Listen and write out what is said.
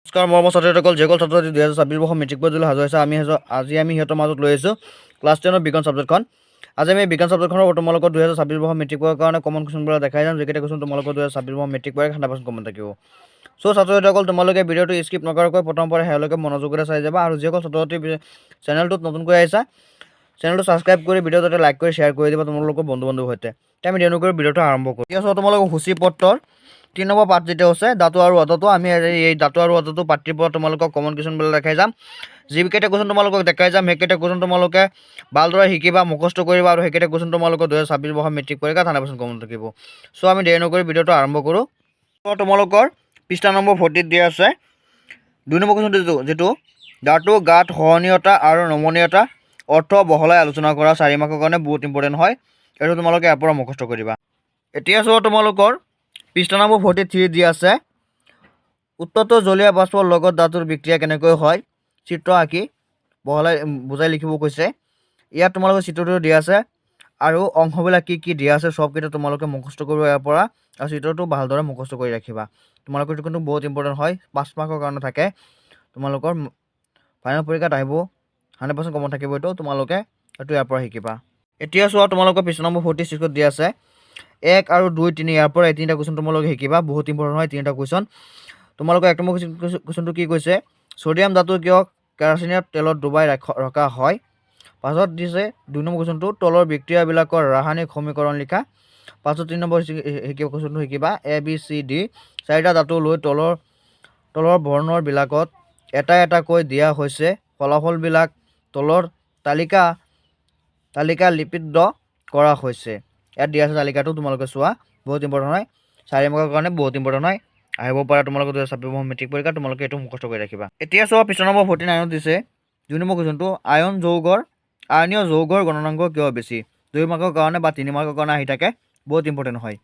নমস্কাৰ মৰমৰ ছাত্ৰীসকল যিসকল ছাত্ৰ ছাত্ৰী 2026 বৰ্ষ মেট্ৰিক পৰীক্ষা হাজৰ হৈছে আজি আমি সিহঁতৰ মাজত লৈ আহিছোঁ ক্লাছ 10 বিজ্ঞান ছাবজেক্টখন। আজি আমি বিজ্ঞান ছাবজেক্টখনৰ তোমালোকৰ 2026 বৰ্ষ মেট্ৰিক পৰীক্ষাৰ কাৰণে কমন কুৱেশ্যনবোৰ দেখাই যাম, যিকেইটা কুৱেশ্যন তোমালোকৰ 2026 বৰ্ষ মেট্ৰিক পৰীক্ষা 100% কমন থাকিব। চ' ছাত্ৰ ছাত্ৰীসকল তোমালোকে ভিডিঅ'টো স্কিপ নকৰাকৈ প্ৰথমৰ পৰা শেষলৈকে মনোযোগেৰে চাই যাবা, আৰু যিসকল ছাত্ৰ ছাত্ৰী চেনেলটোত নতুনকৈ আহিছা চেনেলটো ছাবস্ক্ৰাইব কৰি ভিডিঅ' যাতে লাইক কৰি শ্বেয়াৰ কৰি দিবা তোমালোকৰ বন্ধু বান্ধৱৰ সৈতে। আমি দেৰি নকৰি ভিডিঅ'টো আৰম্ভ কৰোঁ। ঠিক আছে, তোমালোকৰ সূচীপত্ৰৰ 3 নম্বৰ পাৰ্ট যেটা হৈছে ধাতু আৰু অধাতু, আমি এই ধাতু আৰু অধাতু পাৰ্টিৰ পৰা তোমালোকক কমন কুৱেশ্যনবিলাক দেখাই যাম। যিকেইটা কুৱেশ্যন তোমালোকক দেখাই যাম সেইকেইটা কুৱেশ্যন তোমালোকে ভালদৰে শিকিবা, মুখস্থ কৰিবা, আৰু সেইকেইটা কুৱেশ্যন তোমালোকৰ 2026 বৰ্ষ মেট্ৰিক পৰীক্ষাত 100% কমন থাকিব। চ' আমি দেৰি নকৰি ভিডিঅ'টো আৰম্ভ কৰোঁ। তোমালোকৰ পৃষ্ঠা নম্বৰ 40 দিয়া আছে 2 নম্বৰ কুৱেশ্যনটো, যিটো ধাতু গাঁত সহনীয়তা আৰু নমনীয়তা অৰ্থ বহলাই আলোচনা কৰা 4 মাৰ্কৰ কাৰণে বহুত ইম্পৰ্টেণ্ট হয়। এইটো তোমালোকে ইয়াৰ পৰা মুখস্থ কৰিবা। এতিয়া চোৱা তোমালোকৰ পৃষ্ঠা নম্বৰ 43 দিয়া আছে উত্তৰটো জলীয় বাষ্পৰ লগত ধাতুৰ বিক্ৰিয়া কেনেকৈ হয় চিত্ৰ আঁকি বহলাই বুজাই লিখিব কৈছে। ইয়াত তোমালোকৰ চিত্ৰটো দিয়া আছে আৰু অংশবিলাক কি দিয়া আছে সবকেইটা তোমালোকে মুখস্থ কৰিব ইয়াৰ পৰা, আৰু চিত্ৰটো ভালদৰে মুখস্থ কৰি ৰাখিবা। তোমালোকৰ এইটো কিন্তু বহুত ইম্পৰ্টেণ্ট হয়, 5 মাৰ্কৰ কাৰণে থাকে। তোমালোকৰ ফাইনেল পৰীক্ষাত আহিব 100% কমন থাকিব, এইটো তোমালোকে এইটো ইয়াৰ পৰা শিকিবা। এতিয়া চোৱা তোমালোকৰ পৃষ্ঠা নম্বৰ 46 দিয়া আছে 1 আৰু 2 3 ইয়াৰ পৰা এই 3টা কুৱেশ্যন তোমালোকে শিকিবা, বহুত ইম্পৰ্টেণ্ট হয় 3টা কুৱেশ্যন। তোমালোকৰ 1 নম্বৰ কুৱেশ্যনটো কি কৈছে, ছডিয়াম ধাতু কিয় কেৰাচিনৰ তেলত ডুবাই ৰখা হয়। পাছত দিছে 2 নম্বৰ কুৱেশ্যনটো তলৰ বিক্ৰিয়াবিলাকৰ ৰাসায়নিক সমীকৰণ লিখা। পাছত 3 নম্বৰ কুৱেশ্যনটো শিকিবা ABCD 4টা ধাতু লৈ তলৰ বৰ্ণৰবিলাকত এটা এটাকৈ দিয়া হৈছে, ফলাফলবিলাক তলৰ তালিকা লিপিবদ্ধ কৰা হৈছে। ইয়াত দিয়া আছে তালিকাটো তোমালোকে চোৱা, বহুত ইম্পৰ্টেণ্ট হয় 4 মাৰ্কৰ কাৰণে, বহুত ইম্পৰ্টেণ্ট হয়। আহিব পৰা তোমালোকে 2026 বৰ্ষ মেট্ৰিক পৰীক্ষা তোমালোকে এইটো মুখস্থ কৰি ৰাখিবা। এতিয়া চোৱা পৃষ্ঠা নম্বৰ 49 দিছে 2 নম্বৰ কুৱেশ্যনটো আয়নীয় যৌগৰ গণনাংক কিয় বেছি। 2 মাৰ্কৰ কাৰণে বা 3 মাৰ্কৰ কাৰণে আহি থাকে, বহুত ইম্পৰ্টেণ্ট হয়।